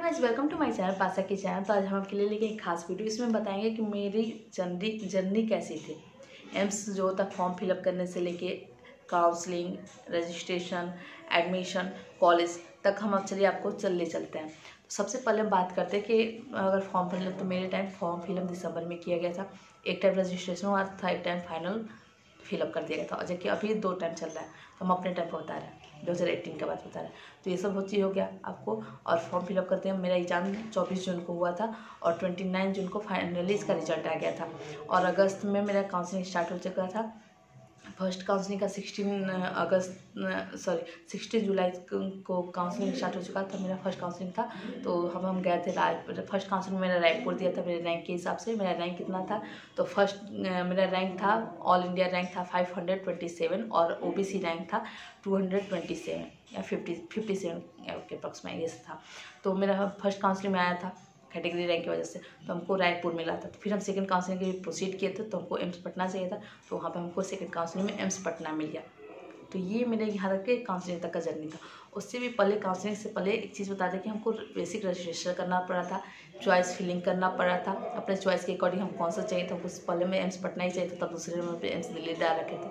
Guys, welcome to my channel पासा की channel. तो आज हम आपके लिए लेके एक खास वीडियो इसमें बताएंगे कि मेरी जर्नी कैसी थी। एम्स जो होता फॉर्म फिलअप करने से लेके काउंसलिंग, रजिस्ट्रेशन, एडमिशन, कॉलेज तक हम अब चलिए आपको चलते हैं। तो सबसे पहले हम बात करते हैं कि अगर फॉर्म फिलअप, तो मेरे टाइम फॉर्म फिलअप दिसंबर में किया गया था। एक टाइम रजिस्ट्रेशन हुआ था, एक टाइम फाइनल फिलअप कर दिया गया था, और जबकि अभी 2 टाइम चल रहा है। तो हम अपने टाइम को बता रहे हैं, 2018 का बात बता रहे हैं। तो ये सब हो चीज़ हो गया आपको। और फॉर्म फिलअप करते हैं, मेरा एग्ज़ाम 24 जून को हुआ था और 29 जून को फाइनली इसका रिजल्ट आ गया था। और अगस्त में मेरा काउंसलिंग स्टार्ट हो चुका था। फर्स्ट काउंसलिंग का 16 जुलाई को काउंसलिंग स्टार्ट हो चुका था। मेरा फर्स्ट काउंसलिंग था। तो हम गए थे रायपुर। फर्स्ट काउंसलिंग मेरा रायपुर दिया था। मेरे रैंक के हिसाब से मेरा रैंक कितना था, तो फर्स्ट मेरा रैंक था, ऑल इंडिया रैंक था 527 और ओबीसी रैंक था 227 या 57 के अप्रॉक्स में, ये था। तो मेरा फर्स्ट काउंसलिंग में आया था कैटेगरी रैंक की वजह से, तो हमको रायपुर मिला था। तो फिर हम सेकंड काउंसलिंग के लिए प्रोसीड किए थे, तो हमको एम्स पटना चाहिए था। तो वहाँ पे हमको सेकंड काउंसलिंग में एम्स पटना मिल गया। तो ये मेरे यहाँ तक के काउंसलिंग तक का जर्नी था। उससे भी पहले, काउंसलिंग से पहले एक चीज़ बता दें कि हमको बेसिक रजिस्ट्रेशन करना पड़ा था, चॉइस फिलिंग करना पड़ा था। अपने चॉइस के अकॉर्डिंग हम कौन सा चाहिए था, हमको पहले में एम्स पटना ही चाहिए था, तब दूसरे नंबर पे एम्स दिल्ली डाल रखे थे।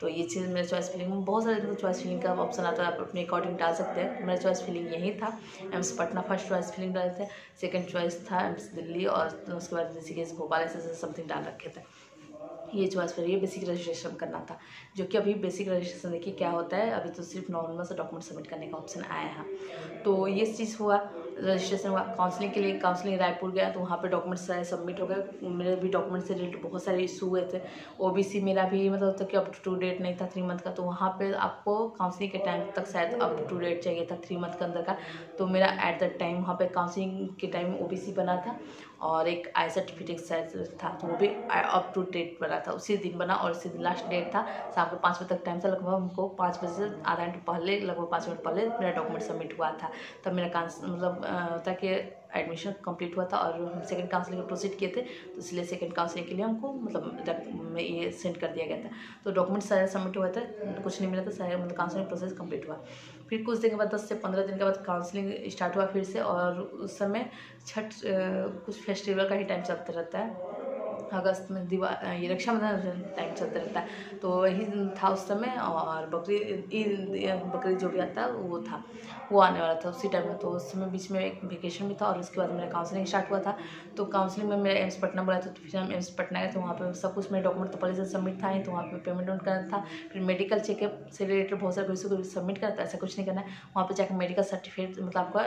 तो ये चीज़ मेरे चॉइस फिलिंग में बहुत सारे चॉइस फिलिंग का ऑप्शन आता है, आप अपने अकॉर्डिंग डाल सकते हैं। मेरा चॉइस फिलिंग यही था, AIIMS Patna first choice filling डाले थे, सेकंड चॉइस था एम्स दिल्ली, और उसके बाद ऋषिकेश भोपाल ऐसे समथिंग डाल रखे थे। ये चॉइस पर ये बेसिक रजिस्ट्रेशन करना था, जो कि अभी बेसिक रजिस्ट्रेशन देखिए क्या होता है। अभी तो सिर्फ नॉर्मल से डॉक्यूमेंट सबमिट करने का ऑप्शन आया है। तो ये चीज़ हुआ, रजिस्ट्रेशन हुआ। काउंसलिंग के लिए काउंसलिंग रायपुर गया, तो वहाँ पे डॉक्यूमेंट्स सारे सबमिट हो गए। मेरे भी डॉक्यूमेंट से रिलेटेड बहुत सारे इशू हुए थे। ओबीसी मेरा भी मतलब तक कि अप टू डेट नहीं था 3 मंथ का। तो वहाँ पे आपको काउंसलिंग के टाइम तक शायद अप टू डेट चाहिए था 3 मंथ के अंदर का। तो मेरा एट द टाइम वहाँ पे काउंसलिंग के टाइम ओबीसी बना था, और एक आई सर्टिफिकेट शायद था, तो वो भी अप टू डेट बना था। उसी दिन बना, और उसी दिन लास्ट डेट था। शाम को 5 बजे तक टाइम था, लगभग हमको 5 बजे से आधा घंटा पहले, लगभग 5 मिनट पहले मेरा डॉक्यूमेंट सबमिट हुआ था। तब मेरा मतलब ताकि एडमिशन कंप्लीट हुआ था, और हम सेकंड काउंसलिंग में प्रोसीड किए थे। तो इसलिए सेकंड काउंसलिंग के लिए हमको मतलब ये सेंड कर दिया गया था। तो डॉक्यूमेंट सारे सबमिट हुए थे, कुछ नहीं मिला था, सारे मतलब काउंसलिंग प्रोसेस कंप्लीट हुआ। फिर कुछ दिन के बाद 10 से 15 दिन के बाद काउंसलिंग स्टार्ट हुआ फिर से। और उस समय छठ कुछ फेस्टिवल का ही टाइम चलता रहता है। अगस्त में ये रक्षाबंधन टाइम चलता रहता है, तो वही था उस समय। और बकरीद जो भी आता है वो था, वो आने वाला था उसी टाइम में। तो उस समय बीच में एक वेकेशन भी था, और उसके बाद मेरा काउंसलिंग स्टार्ट हुआ था। तो काउंसलिंग में मेरा एम्स पटना बोला था, तो फिर हम एम्स पटना गए। तो वहाँ पे सब कुछ मेरे डॉक्यूमेंट तो पहले से सबमिट था ही, तो वहाँ पे पेमेंट उमेंट करना था। फिर मेडिकल चेकअप से रिलेटेड बहुत सारे कुछ को सबमिट करना था, ऐसा कुछ नहीं करना है। वहाँ पर जाकर मेडिकल सर्टिफिकेट मतलब आपका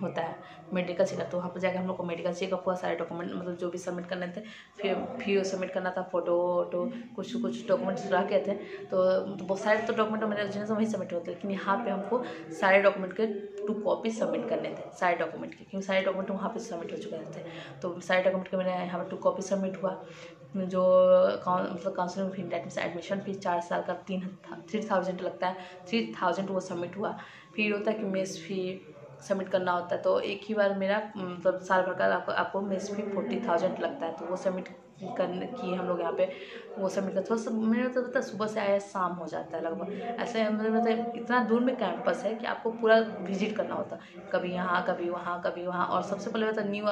होता है मेडिकल चेकअप। तो वहाँ पर जाकर हम लोग को मेडिकल चेकअप हुआ, सारे डॉक्यूमेंट मतलब जो भी सबमिट करने थे, फिर सबमिट करना था। फोटो वोटो कुछ डॉक्यूमेंट्स रह गए थे, तो बहुत सारे तो डॉक्यूमेंट मेरे एजेंसी वहीं सबमिट होते, लेकिन यहाँ पे हमको सारे डॉक्यूमेंट के 2 कॉपी सबमिट करने थे, सारे डॉक्यूमेंट के, क्योंकि सारे डॉक्यूमेंट वहाँ पे सबमिट हो चुके थे। तो सारे डॉक्यूमेंट के मेरे यहाँ पर 2 कॉपी सबमिट हुआ। जो मतलब counselling fee, that means admission fee 4 साल का 3000 लगता है, 3000 वो सबमिट हुआ। फिर होता है कि मेस फी सबमिट करना होता है। तो एक ही बार मेरा मतलब साल भर का आपको मेस फी 40,000 लगता है। तो वो सबमिट करने की हम लोग यहाँ पे वो सबमिट कर, थोड़ा सा मेरा तो पता है सुबह से आया शाम हो जाता है लगभग, ऐसे मतलब इतना दूर में कैंपस है कि आपको पूरा विजिट करना होता है, कभी यहाँ कभी वहाँ कभी वहाँ। और सबसे पहले मतलब न्यू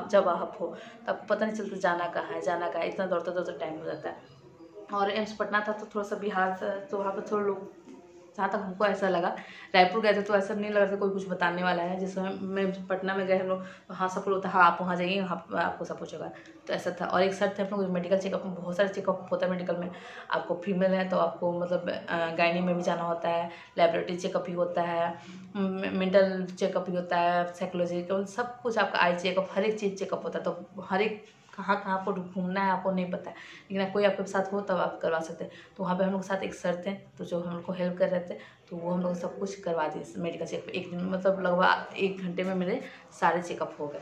जब आप हो तो आपको पता नहीं चलता जाना कहाँ है, इतना दौड़ते दौड़ते टाइम हो जाता है। और एम्स पटना था, तो थोड़ा सा बिहार था, तो वहाँ पर थोड़े लोग, जहाँ तक हमको ऐसा लगा, रायपुर गए थे तो ऐसा नहीं लग रहा था कोई कुछ बताने वाला है। जिस समय मैं पटना में गए हम लोग, तो हाँ सब लोग था, हाँ आप वहाँ जाइए, वहाँ आपको सब कुछ होगा, तो ऐसा था। और एक सर थे हम लोग मेडिकल चेकअप में, बहुत सारे चेकअप होता है मेडिकल में। आपको फीमेल है तो आपको मतलब गायनी में भी जाना होता है, लेबोरेटरी चेकअप भी होता है, मेंटल चेकअप भी होता है, साइकोलॉजिकल सब कुछ, आपका आई चेकअप, हर एक चीज़ चेकअप होता है। तो हर एक कहाँ कहाँ आपको घूमना है आपको नहीं पता है, लेकिन कोई आपके साथ हो तब आप करवा सकते हैं। तो वहाँ पे हम लोग के साथ एक सर थे, तो जो हम लोग को हेल्प कर रहे थे, तो वो हम लोग सब कुछ करवा दिए मेडिकल चेकअप। एक दिन मतलब लगभग 1 घंटे में मेरे सारे चेकअप हो गए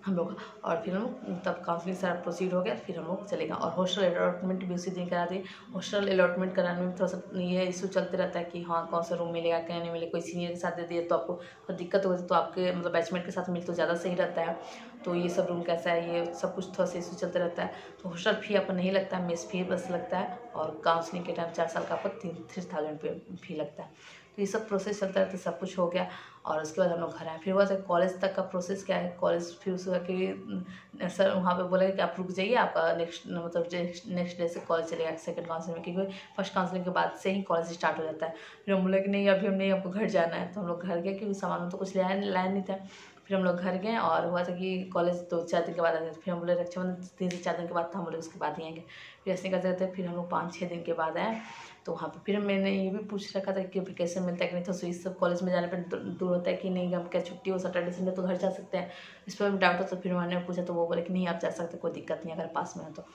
हम लोग। और फिर हम लोग तब काउंसलिंग सारा प्रोसीड हो गया, फिर हम लोग चलेगा। और हॉस्टल अलॉटमेंट भी उसी दिन करा दी। हॉस्टल अलॉटमेंट कराने में थोड़ा सा ये इशू चलते रहता है कि हाँ कौन सा रूम मिलेगा क्या नहीं मिलेगा, कोई सीनियर के साथ दे दिए तो आपको दिक्कत हो गई, तो आपके मतलब बैचमेट के साथ मिल तो ज़्यादा सही रहता है। तो ये सब रूम कैसा है, ये सब कुछ थोड़ा सा इशू चलते रहता है। तो हॉस्टल फी आपको नहीं लगता है, मेस फी बस लगता है। और काउंसलिंग के टाइम 4 साल का आपको 3000 फी लगता है। तो ये सब प्रोसेस चलता रहता, सब कुछ हो गया और उसके बाद हम लोग घर आए। फिर हुआ था कॉलेज तक का प्रोसेस क्या है, कॉलेज फिर उसका कि सर वहाँ पे बोले कि आप रुक जाइए, आपका नेक्स्ट मतलब नेक्स्ट डे से कॉलेज चलेगा सेकंड काउंसलिंग में, क्योंकि फर्स्ट काउंसलिंग के बाद से ही कॉलेज स्टार्ट हो जाता है। फिर हम बोले कि नहीं अभी हम नहीं, हमको घर जाना है। तो हम लोग घर गए क्योंकि सामान तो कुछ लाया नहीं था। फिर हम लोग घर गए और हुआ था कि कॉलेज 2-4 दिन के बाद आ गए। फिर हम बोले रक्षाबंधन 3 से 4 दिन के बाद था, हम बोले उसके बाद ही आएंगे। फिर ऐसे करते करते फिर हम लोग 5-6 दिन के बाद आए। तो वहाँ पे फिर मैंने ये भी पूछ रखा था कि वेकेशन मिलता है कि नहीं, तो इस सब कॉलेज में जाने पर दूर होता है कि नहीं, हम क्या छुट्टी हो सैटरडे संडे तो घर जा सकते हैं, इस पर भी डाउट हो। तो फिर मैंने पूछा तो वो बोले कि नहीं आप जा सकते, कोई दिक्कत नहीं, अगर पास में हो तो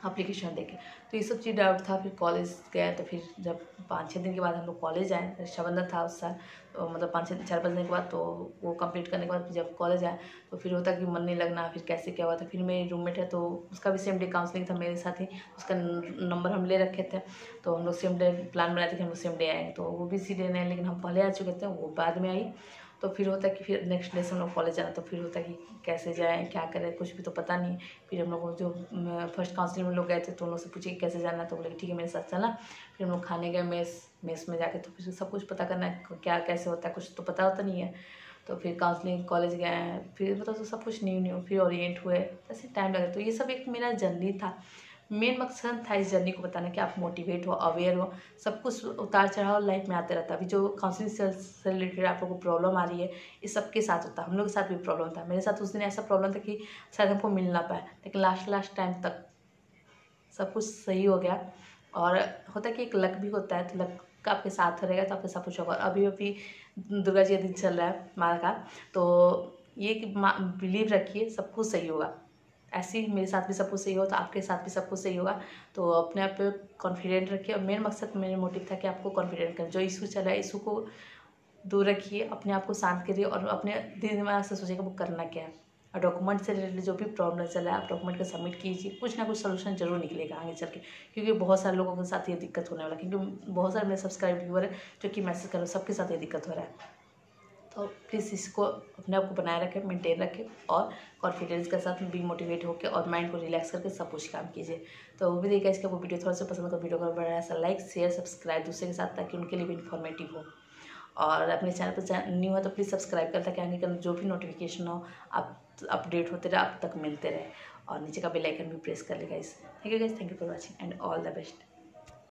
एप्लीकेशन देके। तो ये सब चीज़ डाउट था। फिर कॉलेज गए तो फिर जब 5-6 दिन के बाद हम लोग कॉलेज आए, रक्षाबंधन था उस साल, तो मतलब 4-5 दिन के बाद, तो वो कंप्लीट करने के बाद जब कॉलेज आए तो फिर होता कि मन नहीं लगना, फिर कैसे क्या हुआ था। फिर मेरी रूममेट है तो उसका भी सेम डे काउंसलिंग था मेरे साथ ही, उसका नंबर हम ले रखे थे। तो हम लोग सेम डे प्लान बनाए थे कि हम लोग सेम डे आएंगे। तो वो भी इसी डे नहीं, लेकिन हम पहले आ चुके थे, वो बाद में आई। तो फिर होता है कि फिर नेक्स्ट डे से हम लोग कॉलेज जाना, तो फिर होता है कि कैसे जाएँ, क्या करें, कुछ भी तो पता नहीं। फिर हम लोग को जो फर्स्ट काउंसलिंग में लोग गए थे तो उन लोग से पूछे कि कैसे जाना है, तो बोले ठीक है मेरे साथ चलना। फिर हम लोग खाने गए मेस में जाके, तो फिर सब कुछ पता करना है क्या कैसे होता है, कुछ तो पता होता नहीं है। तो फिर काउंसलिंग कॉलेज गए, फिर मतलब तो सब कुछ न्यू फिर ओरिएंट हुए, ऐसे टाइम लगा। तो ये सब एक मेरा जर्नी था, मेन मकसद था इस जर्नी को बताना कि आप मोटिवेट हो, अवेयर हो। सब कुछ उतार चढ़ाव लाइफ में आते रहता है। अभी जो काउंसलिंग से रिलेटेड आप लोगों को प्रॉब्लम आ रही है, ये सबके साथ होता है, हम लोग के साथ भी प्रॉब्लम था। मेरे साथ उस दिन ऐसा प्रॉब्लम था कि शायद हमको मिल ना पाए, लेकिन लास्ट टाइम तक सब कुछ सही हो गया। और होता है कि एक लक भी होता है, तो लक का आपके साथ रहेगा तो आपके सब कुछ होगा। अभी दुर्गा जी का दिन चल रहा है माँ का, तो ये कि बिलीव रखिए सब कुछ सही होगा। ऐसे ही मेरे साथ भी सब कुछ सही हो तो आपके साथ भी सब कुछ सही होगा। तो अपने आप पे कॉन्फिडेंट रखिए। और मेन मकसद मेरे मोटिव था कि आपको कॉन्फिडेंट करें। जो इशू चल रहा है, इशू को दूर रखिए, अपने आप को शांत करिए और अपने दिमाग से सोचिए कि वो करना क्या है। और डॉक्यूमेंट से रिलेटेड जो भी प्रॉब्लम चल रहा है, आप डॉक्यूमेंट को सबमिट कीजिए, कुछ ना कुछ सोल्यूशन जरूर निकलेगा आगे चल के। क्योंकि बहुत सारे लोगों के साथ ये दिक्कत होने वाला है, क्योंकि बहुत सारे मेरे सब्सक्राइबर व्यूअर है जो कि मैसेज कर रहे हैं, सबके साथ ये दिक्कत हो रहा है। तो प्लीज़ इसको अपने आप को बनाए रखें, मेंटेन रखें और कॉन्फिडेंस के साथ बी मोटिवेट होकर और माइंड को रिलैक्स करके सब कुछ काम कीजिए। तो वो भी देखिए इसका वो वीडियो थोड़ा सा पसंद, तो वीडियो को बढ़ाया सा लाइक शेयर सब्सक्राइब दूसरे के साथ, ताकि उनके लिए भी इन्फॉर्मेटिव हो। और अपने चैनल पर न्यू है तो प्लीज़ सब्सक्राइब कर, ताकि आगे का जो भी नोटिफिकेशन हो आप अपडेट होते रहे, आप तक मिलते रहे। और नीचे का बेल आइकन भी प्रेस कर लेगा इस। Thank you guys, thank you for watching and all the best.